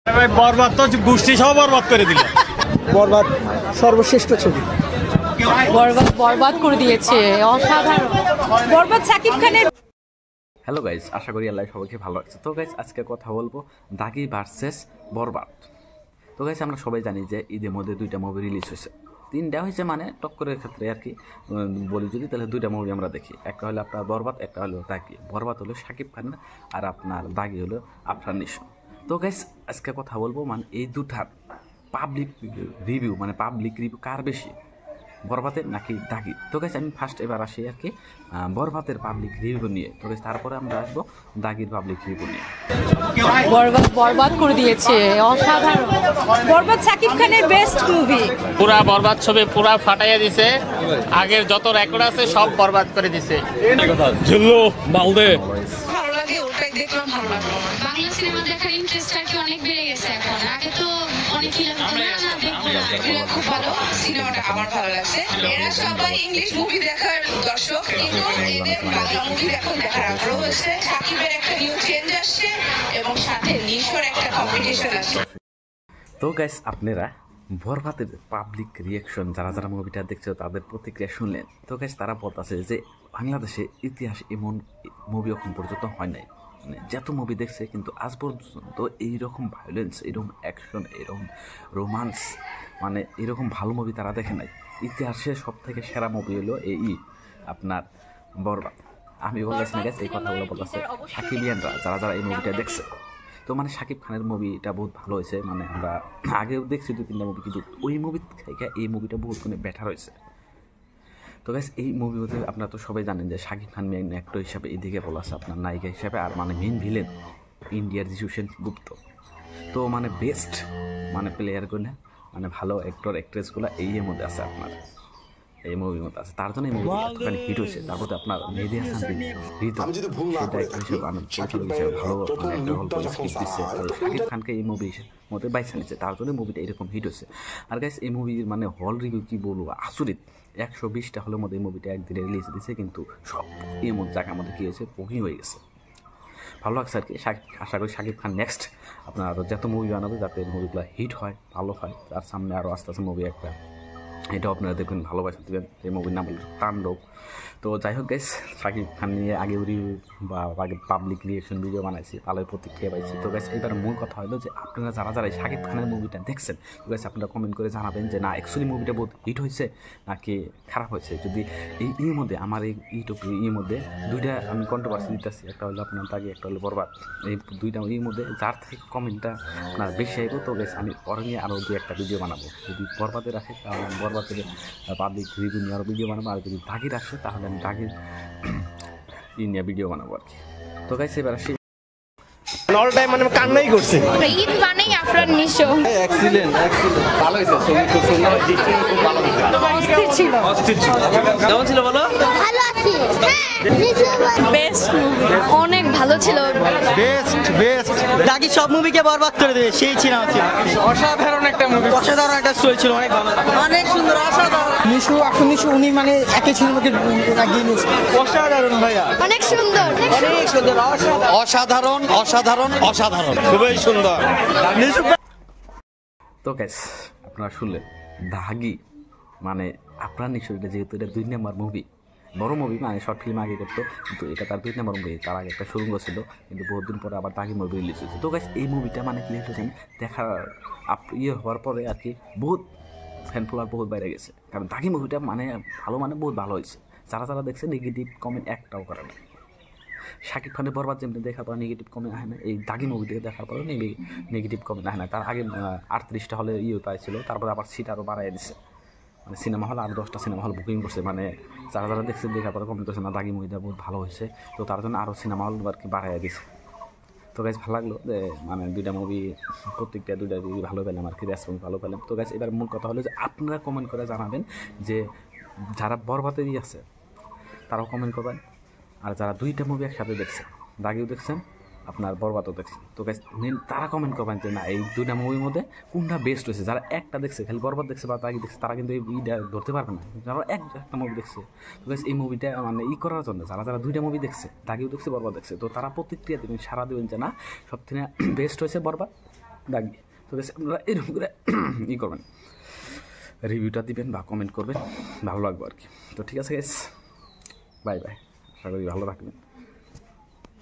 ভাই বরবাদ তো গোষ্ঠী সব বরবাদ করে দিল। বরবাদ সর্বশ্রেষ্ঠ ছবি। বরবাদ বরবাদ করে দিয়েছে, অসাধারণ। বরবাদ শাকিব খানের। হ্যালো গাইজ, আশা করি আল্লাহ সবাইকে ভালো আছে। তো গাইজ আজকে কথা বলবো দাগি ভার্সেস বরবাদ। তো গাইজ আমরা সবাই জানি যে ঈদের মধ্যে দুইটা মুভি রিলিজ হয়েছে, তিনটা হয়েছে মানে টক্করের ক্ষেত্রে আর কি বলি যদি, তাহলে দুইটা মুভি আমরা দেখি। একটা হলো আপনার বরবাদ, একটা হলো দাগি। বরবাদ হলো শাকিব খানের আর আপনার দাগি হলো আফরান নিশো। তো গাইজ আজকে কথা বলবো মানে এই দুটার পাবলিক রিভিউ, মানে পাবলিক রিভিউ কার বেশি, বরবাদের নাকি দাগি। তো গাইজ আমি ফার্স্ট এবার আসি আর কি বরবাদের পাবলিক রিভিউ নিয়ে। তো গাইজ তারপরে আমরা আসবো দাগির পাবলিক রিভিউ নিয়ে। বরবাদ বরবাদ করে দিয়েছে, অসাধারণ। বরবাদ শাকিব খানের বেস্ট মুভি। পুরা বরবাদ ছবি পুরা ফাটাইয়া দিছে, আগের যত রেকর্ড আছে সব বরবাদ করে দিছে। ভালো লাগে, ওটাই দেখলাম, ভালো লাগলো। বাংলা সিনেমা দেখার ইন্টারেস্ট আর কি অনেক বেড়ে গেছে এখন। আগে তো অনেক ফিল্ম দেখবো না, এটা খুব ভালো। সিনেমাটা আমার ভালো লাগছে। এরা সবাই ইংলিশ মুভি দেখার দর্শক, কিন্তু এদের বাংলা মুভি এখন দেখার আগ্রহ হচ্ছে। সাকিবের একটা নিউ চেঞ্জ আসছে এবং সাথে নিশোর একটা কম্পিটিশন আছে। তো গাইস আপনারা বরবাদের পাবলিক রিয়াকশন যারা যারা মুভিটা দেখছে তাদের প্রতিক্রিয়া শুনলেন। তো গাইস তারা বলতেছে যে বাংলাদেশে ইতিহাস এমন মুভি এখন পর্যন্ত হয় নাই, মানে যত মুভি দেখছে কিন্তু আজ পর্যন্ত এইরকম ভায়োলেন্স, এরকম অ্যাকশন, এরকম রোমান্স, মানে এরকম ভালো মুভি তারা দেখে নাই। ইতিহাসে সব থেকে সেরা মুভি হলো এই আপনার বরবাদ। আমি বলতেছি না গাইস, এই কথাগুলো বলতেছে সাকিবিয়ানরা যারা যারা এই মুভিটা দেখছে। তো মানে শাকিব খানের মুভিটা বহুত ভালো হয়েছে, মানে আমরা আগেও দেখছি দু তিনটা মুভি, কিন্তু ওই মুভি থেকে এই মুভিটা বহুত মানে বেটার হয়েছে। তো গাইস এই মুভির মধ্যে আপনারা তো সবাই জানেন যে শাকিব খান মেইন অ্যাক্টর হিসাবে এদিকে বলা আছে আপনার নায়িকা হিসাবে, আর মানে মেইন ভিলেন ইন্ডিয়ার যিশু সেনগুপ্ত। তো মানে বেস্ট মানে প্লেয়ারগুলো, মানে ভালো অ্যাক্টর অ্যাক্ট্রেসগুলো এই মধ্যে আছে আপনার, এই মুভির মধ্যে আছে। তার জন্য এই মুভি এতখানি হিট হয়েছে। তারপর আপনার মেহেদী হাসান শাকিব খানকে এই মুভির মধ্যে বাইসা নিচ্ছে, তার জন্য মুভিটা এরকম হিট হয়েছে। আর গাইস এই মুভির মানে হল রিভিউ কি বলবো, আচরিত। 120টা হলের মধ্যে এই মুভিটা একদিনে রিলিজ দিচ্ছে, কিন্তু সব এর মধ্যে জায়গার মধ্যে কী হয়েছে, বুকিং হয়ে গেছে। ভালো লাগছে আর কি। আশা করি শাকিব খান নেক্সট আপনার আরও যত মুভি বানাবে যাতে মুভিগুলো হিট হয়, ভালো হয়। তার সামনে আরও আস্তে আস্তে মুভি একটা, এটাও আপনারা দেখবেন, ভালোবাসা দেবেন। এই মুভির নাম হলো তাণ্ডব। তো যাই হোক গাইস, শাকিব খান নিয়ে আগে রিভিউ বা আগে পাবলিক রিয়েকশন ভিডিও বানাইছি, ভালোই প্রতিক্রিয়া পাইছি। তো গাইস এবার মূল কথা হলো যে আপনারা যারা যারা শাকিব খানের মুভিটা দেখছেন, তো গাইস আপনারা কমেন্ট করে জানাবেন যে না অ্যাকচুয়ালি মুভিটা বহুত হিট হয়েছে নাকি খারাপ হয়েছে। যদি এই মধ্যে আমার এই ইউটিউবের মধ্যে দুইটা আমি কন্ট্রোভার্সি দিতেছি, একটা হলো আপনার দাগি, একটা হলো বরবাদ। এই দুইটা এর মধ্যে যার থেকে কমেন্টটা আপনার বেশি আইব, তো গাইস আমি পরে নিয়ে আরও দু একটা ভিডিও বানাবো। যদি বরবাদে রাখে তাহলে আমি বরবাদের পাবলিক রিভিউ নিয়ে আরও ভিডিও বানাবো, আর যদি দাগির আসে তাহলে আমি দাগির নিয়ে ভিডিও বানাবো আর কি। তো গাইস এবার আসি অল টাইম মানে কান্নাই করছে। ঈদ মানেই আফরান নিশো। এক্সিলেন্ট ভালো হয়েছে, ছবি খুব সুন্দর, ডিটেইল খুব ভালো হয়েছে। অস্থির ছিল। কেমন ছিল বলো? ভালো আছি। বেস্ট মুভি, অনেক ভালো ছিল। বেস্ট দাগি সব মুভিকে বরবাদ করে দেবে, সেই সিনেমা ছিল। অসাধারণ একটা মুভি, অসাধারণ একটা স্টোরি ছিল, অনেক ভালো, অনেক সুন্দর, অসাধারণ। নিশু আফরান নিশু উনি মানে একই সিনেমাকে লাগিয়ে নিয়েছে। অসাধারণ ভাইয়া, অনেক সুন্দর, অনেক সুন্দর, অসাধারণ অসাধারণ অসাধারণ, খুবই সুন্দর। তো গাইস আপনারা শুনলেন দাগি মানে আপনার নিশ্চয়ই, এটা যেহেতু এটা 2 নম্বর মুভি, বড় মুভি মানে শর্ট ফিল্ম আগে করতো, কিন্তু এটা তার 2 নম্বর মুভি। তার আগে একটা সুরঙ্গ ছিল, কিন্তু বহুত দিন পরে আবার দাগি মুভি রিলিজ হয়েছে। তো গাইস এই মুভিটা মানে কি হয়েছে দেখার হওয়ার পরে আর কি বহুত ফ্যান ফলোয়ার বহুত বাইরে গেছে, কারণ দাগি মুভিটা মানে বহুত ভালো হয়েছে। যারা যারা দেখছে নেগেটিভ কমেন্ট একটাও করে না। শাকিব খানের বরবাদ যেমনি দেখার পর নেগেটিভ কমেন্ট আসে না, এই দাগি মুভি থেকে দেখার পরে নেগেটিভ কমেন্ট আসে না। তার আগে 38টা হলে পাইছিল, তারপরে আবার সিট আরও বাড়াই দিচ্ছে, মানে সিনেমা হল আরও 10টা সিনেমা হল বুকিং করছে। মানে যারা যারা দেখছে দেখার পরে কমেন্ট করছে না দাগি মুভিটা বহুত ভালো হয়েছে, তো তার জন্য আরও সিনেমা হল আর কি বাড়াই দিচ্ছে। তো গাইজ ভালো লাগলো যে মানে দুইটা মুভি, প্রত্যেকটা দুইটা মুভি ভালো পেলাম আর কি, রেসপন্স ভালো পেলাম। তো গাইজ এবার মূল কথা হলো যে আপনারা কমেন্ট করে জানাবেন যে যারা বরবাদেরই আছে তারাও কমেন্ট করবেন, আর যারা দুইটা মুভি একসাথে দেখছেন, দাগিও দেখছেন আপনার বরবাদও দেখছেন, তো গাইস তারা কমেন্ট করবেন যে না এই দুইটা মুভির মধ্যে কোনটা বেস্ট হয়েছে। যারা একটা দেখছে, খালি বরবাদ দেখছে বা দাগি দেখছে, তারা কিন্তু এইটা ধরতে পারবে না। যারা একটা মুভি দেখছে, তো গাইস এই মুভিটা মানে করার জন্য যারা যারা দুইটা মুভি দেখছে, দাগিও দেখছে বরবাদ দেখছে, তো তারা প্রতিক্রিয়া দেবেন, সারা দেবেন যে না সবথেকে বেস্ট হয়েছে বরবাদ, দাগি। তো আপনারা এরকম করে ই করবেন, রিভিউটা দিবেন বা কমেন্ট করবেন, ভালো লাগবে আর কি। তো ঠিক আছে গাইস, বাই বাই, আশা করি ভালো থাকবেন।